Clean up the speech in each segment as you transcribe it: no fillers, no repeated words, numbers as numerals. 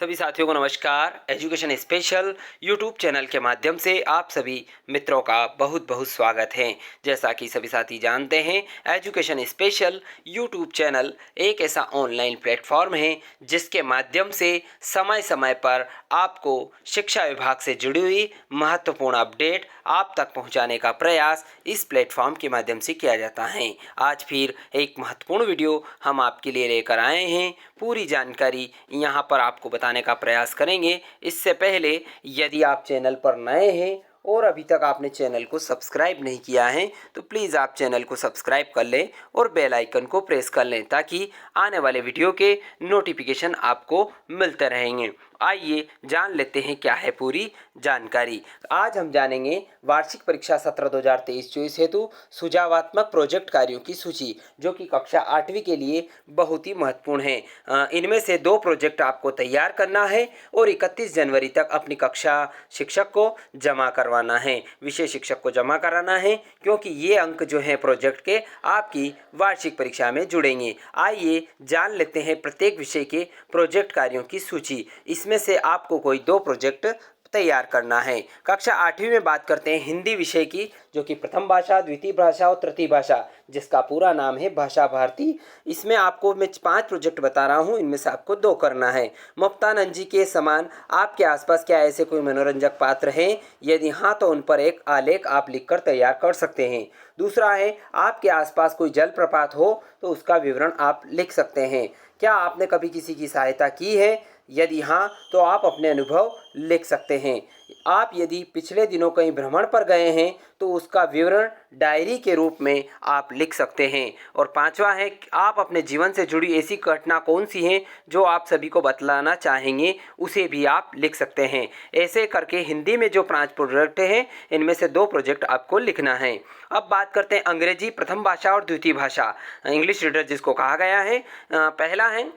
सभी साथियों को नमस्कार। एजुकेशन स्पेशल यूट्यूब चैनल के माध्यम से आप सभी मित्रों का बहुत बहुत स्वागत है। जैसा कि सभी साथी जानते हैं, एजुकेशन स्पेशल यूट्यूब चैनल एक ऐसा ऑनलाइन प्लेटफॉर्म है जिसके माध्यम से समय समय पर आपको शिक्षा विभाग से जुड़ी हुई महत्वपूर्ण अपडेट आप तक पहुंचाने का प्रयास इस प्लेटफॉर्म के माध्यम से किया जाता है। आज फिर एक महत्वपूर्ण वीडियो हम आपके लिए लेकर आए हैं। पूरी जानकारी यहाँ पर आपको बताने का प्रयास करेंगे। इससे पहले यदि आप चैनल पर नए हैं और अभी तक आपने चैनल को सब्सक्राइब नहीं किया है तो प्लीज़ आप चैनल को सब्सक्राइब कर लें और बेल आइकन को प्रेस कर लें ताकि आने वाले वीडियो के नोटिफिकेशन आपको मिलते रहेंगे। आइए जान लेते हैं क्या है पूरी जानकारी। आज हम जानेंगे वार्षिक परीक्षा सत्र 2023-24 हेतु सुझावात्मक प्रोजेक्ट कार्यों की सूची, जो कि कक्षा 8वीं के लिए बहुत ही महत्वपूर्ण है। इनमें से 2 प्रोजेक्ट आपको तैयार करना है और 31 जनवरी तक अपनी कक्षा शिक्षक को जमा करवाना है, विषय शिक्षक को जमा कराना है, क्योंकि ये अंक जो हैं प्रोजेक्ट के आपकी वार्षिक परीक्षा में जुड़ेंगे। आइए जान लेते हैं प्रत्येक विषय के प्रोजेक्ट कार्यों की सूची। इसमें से आपको कोई 2 प्रोजेक्ट तैयार करना है। कक्षा 8वीं में बात करते हैं हिंदी विषय की, जो कि प्रथम भाषा, द्वितीय भाषा और तृतीय भाषा, जिसका पूरा नाम है भाषा भारती। इसमें आपको मैं 5 प्रोजेक्ट बता रहा हूँ, इनमें से आपको 2 करना है। मुक्तानंद जी के समान आपके आसपास क्या ऐसे कोई मनोरंजक पात्र हैं? यदि हाँ तो उन पर एक आलेख आप लिखकर तैयार कर सकते हैं। दूसरा है, आपके आसपास कोई जलप्रपात हो तो उसका विवरण आप लिख सकते हैं। क्या आपने कभी किसी की सहायता की है? यदि हाँ तो आप अपने अनुभव लिख सकते हैं। आप यदि पिछले दिनों कहीं भ्रमण पर गए हैं तो उसका विवरण डायरी के रूप में आप लिख सकते हैं। और 5वां है, आप अपने जीवन से जुड़ी ऐसी घटना कौन सी हैं जो आप सभी को बतलाना चाहेंगे, उसे भी आप लिख सकते हैं। ऐसे करके हिंदी में जो 5 प्रोजेक्ट हैं, इनमें से 2 प्रोजेक्ट आपको लिखना है। अब बात करते हैं अंग्रेजी प्रथम भाषा और द्वितीय भाषा, इंग्लिश रीडर जिसको कहा गया है। पहला है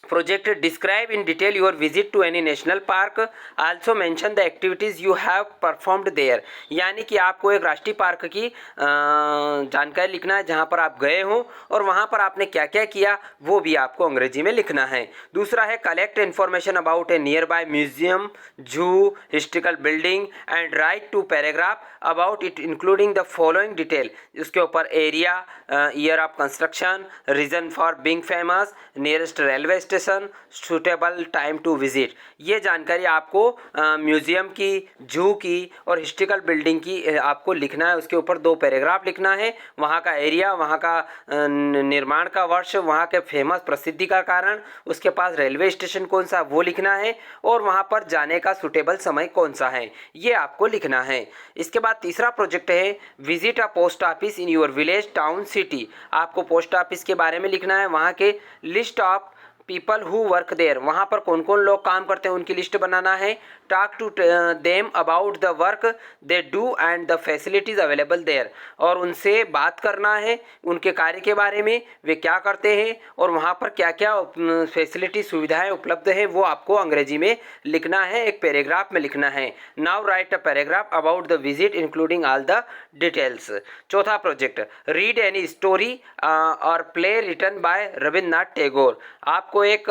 Project describe in detail your visit to any national park. Also mention the activities you have performed there. यानी कि आपको एक राष्ट्रीय पार्क की जानकारी लिखना है जहाँ पर आप गए हो और वहाँ पर आपने क्या क्या किया वो भी आपको अंग्रेजी में लिखना है। दूसरा है collect information about a nearby museum, zoo, historical building and write two paragraph about it including the following detail. उसके ऊपर area, year of construction, reason for being famous, nearest railway station, suitable time to visit. ये जानकारी आपको museum की, जू की और historical building की आपको लिखना है। उसके ऊपर 2 पैराग्राफ लिखना है। वहाँ का एरिया, वहाँ का निर्माण का वर्ष, वहाँ के फेमस प्रसिद्धि का कारण, उसके पास रेलवे स्टेशन कौन सा वो लिखना है और वहाँ पर जाने का सूटेबल समय कौन सा है, ये आपको लिखना है। इसके बाद तीसरा प्रोजेक्ट है visit a post office in your village, town, city. आपको पोस्ट ऑफिस के बारे में लिखना है, वहाँ के list of people who work there, वहाँ पर कौन कौन लोग काम करते हैं उनकी लिस्ट बनाना है। Talk to them about the work they do and the facilities available there, और उनसे बात करना है उनके कार्य के बारे में, वे क्या करते हैं और वहाँ पर क्या क्या फैसिलिटी सुविधाएं उपलब्ध हैं, वो आपको अंग्रेजी में लिखना है, एक पैराग्राफ में लिखना है। Now write a paragraph about the visit including all the details. चौथा प्रोजेक्ट रीड एनी स्टोरी और play written by Rabindranath Tagore. आपको एक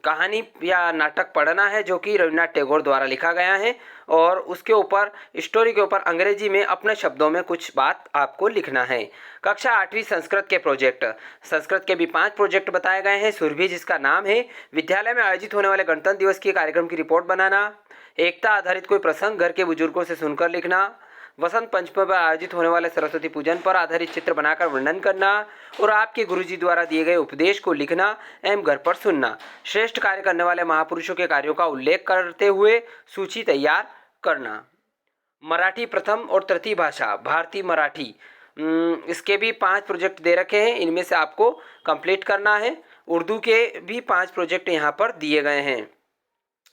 कहानी या नाटक पढ़ना है जो कि रविन्द्रनाथ टैगोर द्वारा लिखा गया है और उसके ऊपर स्टोरी के ऊपर अंग्रेजी में अपने शब्दों में कुछ बात आपको लिखना है। कक्षा 8वीं संस्कृत के प्रोजेक्ट, संस्कृत के भी 5 प्रोजेक्ट बताए गए हैं। सुरभि जिसका नाम है, विद्यालय में आयोजित होने वाले गणतंत्र दिवस के कार्यक्रम की रिपोर्ट बनाना, एकता आधारित कोई प्रसंग घर के बुजुर्गों से सुनकर लिखना, वसंत पंचमी पर आयोजित होने वाले सरस्वती पूजन पर आधारित चित्र बनाकर वर्णन करना और आपके गुरुजी द्वारा दिए गए उपदेश को लिखना एवं घर पर सुनना। श्रेष्ठ कार्य करने वाले महापुरुषों के कार्यों का उल्लेख करते हुए सूची तैयार करना। मराठी प्रथम और तृतीय भाषा भारतीय मराठी, इसके भी 5 प्रोजेक्ट दे रखे हैं, इनमें से आपको कंप्लीट करना है। उर्दू के भी 5 प्रोजेक्ट यहाँ पर दिए गए हैं,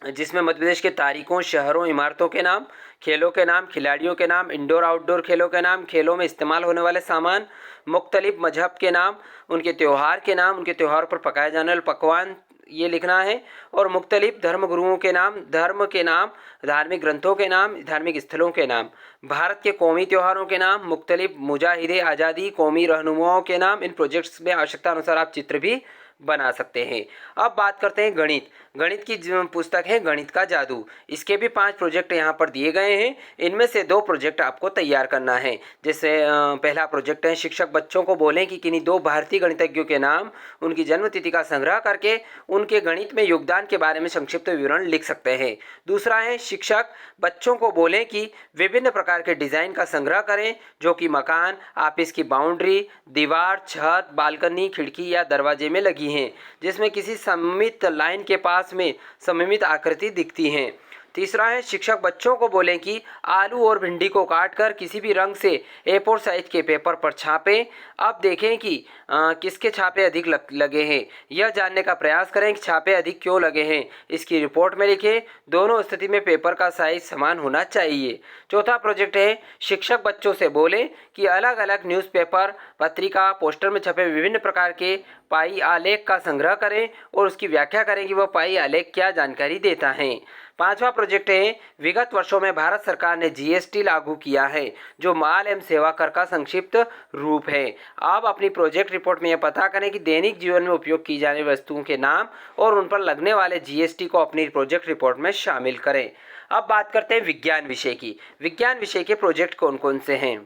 जिसमें मध्य प्रदेश के तारीखों, शहरों, इमारतों के नाम, खेलों के नाम, खिलाड़ियों के नाम, इंडोर आउटडोर खेलों के नाम, खेलों में इस्तेमाल होने वाले सामान, मुख्तलिफ मजहब के नाम, उनके त्यौहार के नाम, उनके त्यौहार पर पकाए जाने वाले पकवान ये लिखना है, और मुख्तलिफ धर्म गुरुओं के नाम, धर्म के नाम, धार्मिक ग्रंथों के नाम, धार्मिक स्थलों के नाम, भारत के कौमी त्योहारों के नाम, मुख्तलिफ मुजाहिदे आज़ादी, कौमी रहनुमाओं के नाम। इन प्रोजेक्ट्स में आवश्यकता अनुसार आप चित्र भी बना सकते हैं। अब बात करते हैं गणित। गणित की जो पुस्तक है गणित का जादू, इसके भी 5 प्रोजेक्ट यहाँ पर दिए गए हैं। इनमें से 2 प्रोजेक्ट आपको तैयार करना है। जैसे पहला प्रोजेक्ट है, शिक्षक बच्चों को बोलें कि किन्हीं 2 भारतीय गणितज्ञों के नाम, उनकी जन्म तिथि का संग्रह करके उनके गणित में योगदान के बारे में संक्षिप्त विवरण लिख सकते हैं। दूसरा है, शिक्षक बच्चों को बोलें कि विभिन्न प्रकार के डिज़ाइन का संग्रह करें जो कि मकान, ऑफिस की बाउंड्री, दीवार, छत, बालकनी, खिड़की या दरवाजे में लगी हैं, जिसमें किसी सममित लाइन के पास में सममित आकृति दिखती हैं। तीसरा है, शिक्षक बच्चों को बोलें कि आलू और भिंडी को काटकर किसी भी रंग से A4 साइज के पेपर पर छापें। अब देखें कि किसके छापे अधिक लगे हैं। यह जानने का प्रयास करें कि छापे अधिक क्यों लगे हैं। इसकी रिपोर्ट में लिखें। दोनों स्थिति में पेपर का साइज समान होना चाहिए। चौथा प्रोजेक्ट है, शिक्षक बच्चों से बोलें कि अलग अलग न्यूज़पेपर, पत्रिका, पोस्टर में छपे विभिन्न प्रकार के पाई आलेख का संग्रह करें और उसकी व्याख्या करें कि वह पाई आलेख क्या जानकारी देता है। पांचवा प्रोजेक्ट है, विगत वर्षों में भारत सरकार ने GST लागू किया है, जो माल एवं सेवा कर का संक्षिप्त रूप है। आप अपनी प्रोजेक्ट रिपोर्ट में यह पता करें कि दैनिक जीवन में उपयोग की जाने वाली वस्तुओं के नाम और उन पर लगने वाले GST को अपनी प्रोजेक्ट रिपोर्ट में शामिल करें। अब बात करते हैं विज्ञान विषय की। विज्ञान विषय के प्रोजेक्ट कौन कौन से हैं।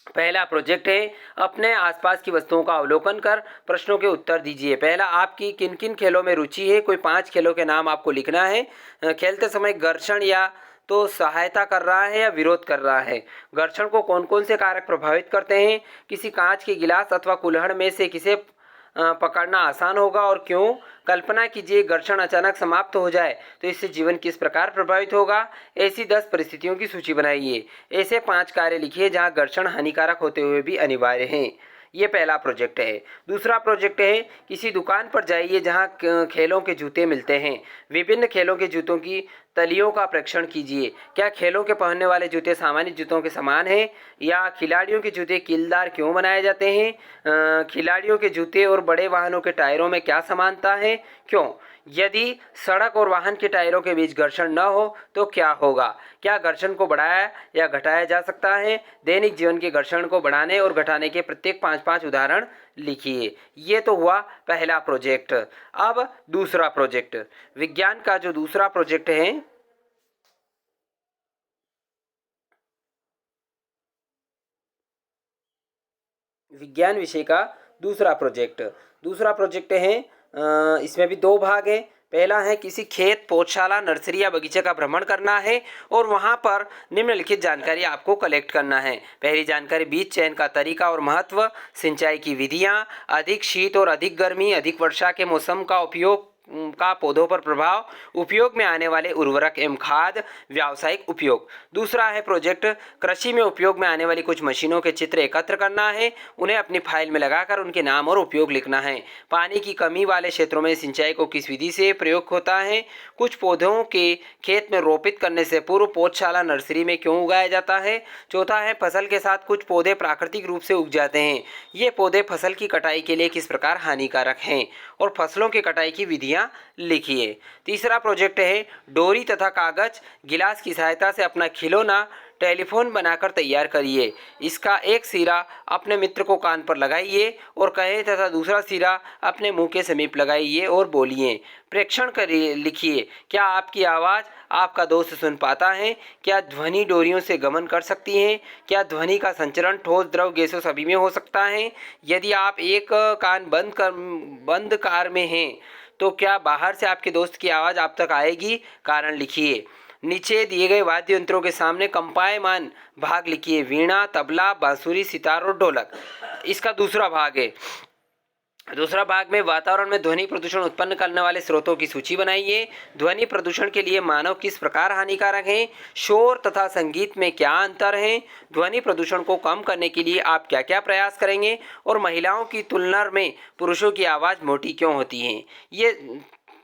पहला प्रोजेक्ट है, अपने आसपास की वस्तुओं का अवलोकन कर प्रश्नों के उत्तर दीजिए। पहला, आपकी किन किन खेलों में रुचि है। कोई 5 खेलों के नाम आपको लिखना है। खेलते समय घर्षण या तो सहायता कर रहा है या विरोध कर रहा है। घर्षण को कौन कौन से कारक प्रभावित करते हैं। किसी कांच के गिलास अथवा कुल्हड़ में से किसे पकड़ना आसान होगा और क्यों। कल्पना कीजिए घर्षण अचानक समाप्त हो जाए तो इससे जीवन किस प्रकार प्रभावित होगा। ऐसी 10 परिस्थितियों की सूची बनाइए। ऐसे 5 कार्य लिखिए जहां घर्षण हानिकारक होते हुए भी अनिवार्य हैं। ये पहला प्रोजेक्ट है। दूसरा प्रोजेक्ट है, किसी दुकान पर जाइए जहां खेलों के जूते मिलते हैं। विभिन्न खेलों के जूतों की तलियों का परीक्षण कीजिए। क्या खेलों के पहनने वाले जूते सामान्य जूतों के समान हैं या खिलाड़ियों के जूते कीलदार क्यों बनाए जाते हैं। खिलाड़ियों के जूते और बड़े वाहनों के टायरों में क्या समानता है, क्यों। यदि सड़क और वाहन के टायरों के बीच घर्षण न हो तो क्या होगा। क्या घर्षण को बढ़ाया या घटाया जा सकता है। दैनिक जीवन के घर्षण को बढ़ाने और घटाने के प्रत्येक 5-5 उदाहरण लिखिए। ये तो हुआ पहला प्रोजेक्ट। अब दूसरा प्रोजेक्ट, विज्ञान का जो दूसरा प्रोजेक्ट है, विज्ञान विषय का दूसरा प्रोजेक्ट है। इसमें भी 2 भाग हैं। पहला है, किसी खेत, पौधशाला, नर्सरी या बगीचे का भ्रमण करना है और वहां पर निम्नलिखित जानकारी आपको कलेक्ट करना है। पहली जानकारी, बीज चयन का तरीका और महत्व, सिंचाई की विधियां, अधिक शीत और अधिक गर्मी, अधिक वर्षा के मौसम का उपयोग का पौधों पर प्रभाव, उपयोग में आने वाले उर्वरक एवं खाद, व्यावसायिक उपयोग। दूसरा है प्रोजेक्ट, कृषि में उपयोग में आने वाली कुछ मशीनों के चित्र एकत्र करना है, उन्हें अपनी फाइल में लगाकर उनके नाम और उपयोग लिखना है। पानी की कमी वाले क्षेत्रों में सिंचाई को किस विधि से प्रयोग होता है। कुछ पौधों के खेत में रोपित करने से पूर्व पौधशाला, नर्सरी में क्यों उगाया जाता है। चौथा है, फसल के साथ कुछ पौधे प्राकृतिक रूप से उग जाते हैं, ये पौधे फसल की कटाई के लिए किस प्रकार हानिकारक हैं और फसलों की कटाई की विधियां लिखिए। तीसरा प्रोजेक्ट है, डोरी तथा कागज, गिलास की सहायता से अपना खिलौना टेलीफोन बनाकर तैयार करिए। इसका एक सिरा अपने मित्र को कान पर लगाइए और कहें तथा दूसरा सिरा अपने मुंह के समीप लगाइए और बोलिए। प्रेक्षण करिए, लिखिए, क्या आपकी आवाज़ आपका दोस्त सुन पाता है। क्या ध्वनि डोरियों से गमन कर सकती है। क्या ध्वनि का संचरण ठोस, द्रव, गैसों सभी में हो सकता है। यदि आप एक कान बंद कार में हैं तो क्या बाहर से आपके दोस्त की आवाज़ आप तक आएगी। कारण लिखिए। नीचे दिए गए वाद्य यंत्रों के सामने कंपायमान भाग लिखिए। वीणा, तबला, बांसुरी, सितार और ढोलक। इसका दूसरा भाग है। दूसरा भाग में वातावरण में ध्वनि प्रदूषण उत्पन्न करने वाले स्रोतों की सूची बनाइए। ध्वनि प्रदूषण के लिए मानव किस प्रकार हानिकारक है। शोर तथा संगीत में क्या अंतर है। ध्वनि प्रदूषण को कम करने के लिए आप क्या क्या प्रयास करेंगे और महिलाओं की तुलना में पुरुषों की आवाज़ मोटी क्यों होती है। ये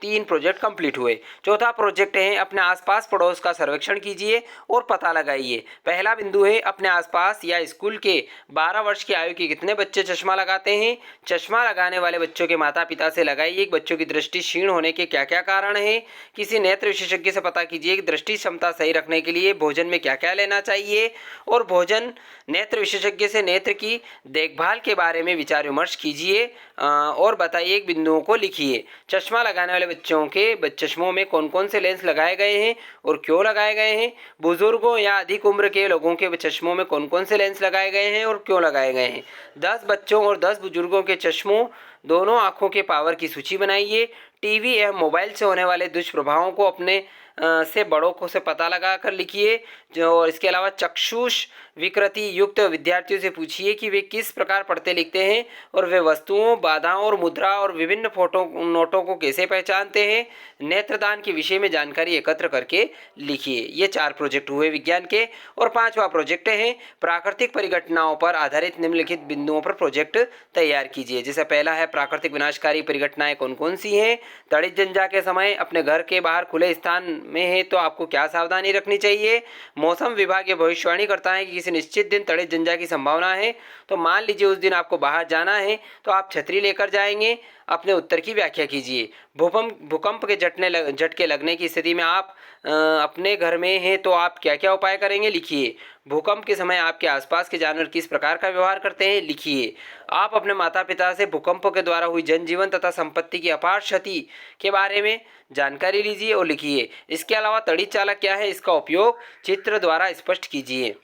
3 प्रोजेक्ट कंप्लीट हुए। चौथा प्रोजेक्ट है अपने आसपास पड़ोस का सर्वेक्षण कीजिए और पता लगाइए। पहला बिंदु है अपने आसपास या स्कूल के 12 वर्ष की आयु के कितने बच्चे चश्मा लगाते हैं। चश्मा लगाने वाले बच्चों के माता पिता से लगाइए कि बच्चों की दृष्टि क्षीण होने के क्या क्या कारण हैं। किसी नेत्र विशेषज्ञ से पता कीजिए कि दृष्टि क्षमता सही रखने के लिए भोजन में क्या क्या लेना चाहिए। और भोजन नेत्र विशेषज्ञ से नेत्र की देखभाल के बारे में विचार विमर्श कीजिए और बताइए बिंदुओं को लिखिए। चश्मा लगाने वाले बच्चों के चश्मों में कौन कौन से लेंस लगाए गए हैं और क्यों लगाए गए हैं। बुजुर्गों या अधिक उम्र के लोगों के चश्मों में कौन कौन से लेंस लगाए गए हैं और क्यों लगाए गए हैं। 10 बच्चों और 10 बुजुर्गों के चश्मों दोनों आंखों के पावर की सूची बनाइए। टीवी एवं मोबाइल से होने वाले दुष्प्रभावों को अपने से बड़ों को से पता लगा कर लिखिए। जो इसके अलावा चक्षुष विकृति युक्त विद्यार्थियों से पूछिए कि वे किस प्रकार पढ़ते लिखते हैं और वे वस्तुओं, बाधाओं और मुद्रा और विभिन्न फोटो नोटों को कैसे पहचानते हैं। नेत्रदान के विषय में जानकारी एकत्र करके लिखिए। ये 4 प्रोजेक्ट हुए विज्ञान के। और 5वां प्रोजेक्ट है प्राकृतिक परिघटनाओं पर आधारित निम्नलिखित बिंदुओं पर प्रोजेक्ट तैयार कीजिए। जैसे पहला है प्राकृतिक विनाशकारी परिघटनाएं कौन कौन सी हैं। तड़ित जंजा के समय अपने घर के बाहर खुले स्थान में है तो आपको क्या सावधानी रखनी चाहिए। मौसम विभाग ये भविष्यवाणी करता है कि किसी निश्चित दिन तड़ित जंजा की संभावना है तो मान लीजिए उस दिन आपको बाहर जाना है तो आप छतरी लेकर जाएंगे। अपने उत्तर की व्याख्या कीजिए। भूकंप के झटके लगने की स्थिति में आप अपने घर में हैं तो आप क्या क्या उपाय करेंगे लिखिए। भूकंप के समय आपके आसपास के जानवर किस प्रकार का व्यवहार करते हैं लिखिए। आप अपने माता पिता से भूकंपों के द्वारा हुई जनजीवन तथा संपत्ति की अपार क्षति के बारे में जानकारी लीजिए और लिखिए। इसके अलावा तड़ित चालक क्या है इसका उपयोग चित्र द्वारा स्पष्ट कीजिए।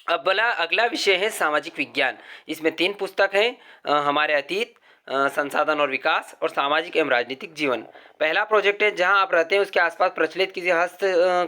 अब अगला विषय है सामाजिक विज्ञान। इसमें 3 पुस्तक हैं हमारे अतीत, संसाधन और विकास और सामाजिक एवं राजनीतिक जीवन। पहला प्रोजेक्ट है जहां आप रहते हैं उसके आसपास प्रचलित किसी हस्त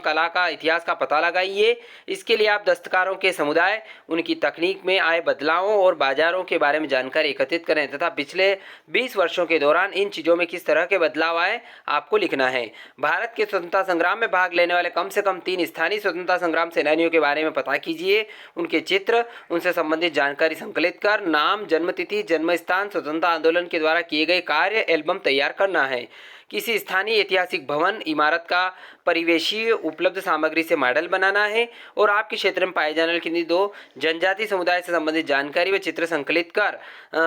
कला का इतिहास का पता लगाइए। इसके लिए आप दस्तकारों के समुदाय, उनकी तकनीक में आए बदलावों और बाजारों के बारे में जानकारी एकत्रित करें तथा पिछले 20 वर्षों के दौरान इन चीज़ों में किस तरह के बदलाव आए आपको लिखना है। भारत के स्वतंत्रता संग्राम में भाग लेने वाले कम से कम 3 स्थानीय स्वतंत्रता संग्राम सेनानियों के बारे में पता कीजिए। उनके चित्र, उनसे संबंधित जानकारी संकलित कर नाम, जन्मतिथि, जन्मस्थान, स्वतंत्रता आंदोलन के द्वारा किए गए कार्य एल्बम तैयार करना है। किसी स्थानीय ऐतिहासिक भवन, इमारत का परिवेशीय उपलब्ध सामग्री से मॉडल बनाना है और आपके क्षेत्र में पाए जाने वाले किन्हीं 2 जनजाति समुदाय से संबंधित जानकारी व चित्र संकलित कर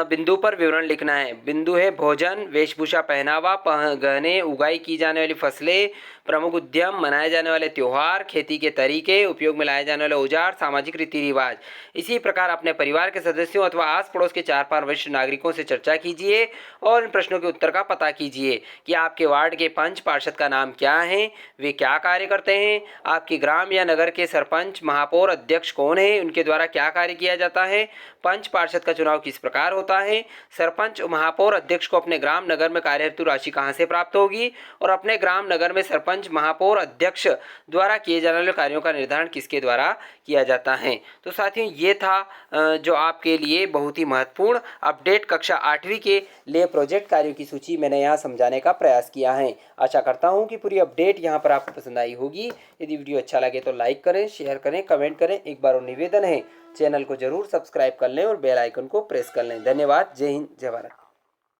बिंदु पर विवरण लिखना है। बिंदु है भोजन, वेशभूषा, पहनावा, गहने, उगाई की जाने वाली फसलें, प्रमुख उद्यम, मनाए जाने वाले त्यौहार, खेती के तरीके, उपयोग में लाए जाने वाले औजार, सामाजिक रीति रिवाज। इसी प्रकार अपने परिवार के सदस्यों अथवा आस पड़ोस के 4-5 वरिष्ठ नागरिकों से चर्चा कीजिए और इन प्रश्नों के उत्तर का पता कीजिए कि आपके वार्ड के पंच पार्षद का नाम क्या है, वे क्या कार्य करते हैं। आपके ग्राम या नगर के सरपंच, महापौर, अध्यक्ष कौन है, उनके द्वारा क्या कार्य किया जाता है। पंच पार्षद का चुनाव किस प्रकार होता है। सरपंच, महापौर, अध्यक्ष को अपने ग्राम नगर में कार्य हेतु राशि कहाँ से प्राप्त होगी और अपने ग्राम नगर में सरपंच, महापौर, अध्यक्ष द्वारा किए जाने वाले कार्यों का निर्धारण किसके द्वारा किया जाता है। तो साथियों ये था जो आपके लिए बहुत ही महत्वपूर्ण अपडेट कक्षा 8वीं के लिए प्रोजेक्ट कार्यों की सूची मैंने यहाँ समझाने का प्रयास किया है। आशा करता हूँ कि पूरी अपडेट यहाँ पर आपको पसंद आई होगी। यदि वीडियो अच्छा लगे तो लाइक करें, शेयर करें, कमेंट करें। एक बार और निवेदन है चैनल को जरूर सब्सक्राइब कर लें और बेल आइकन को प्रेस कर लें। धन्यवाद। जय हिंद, जय भारत।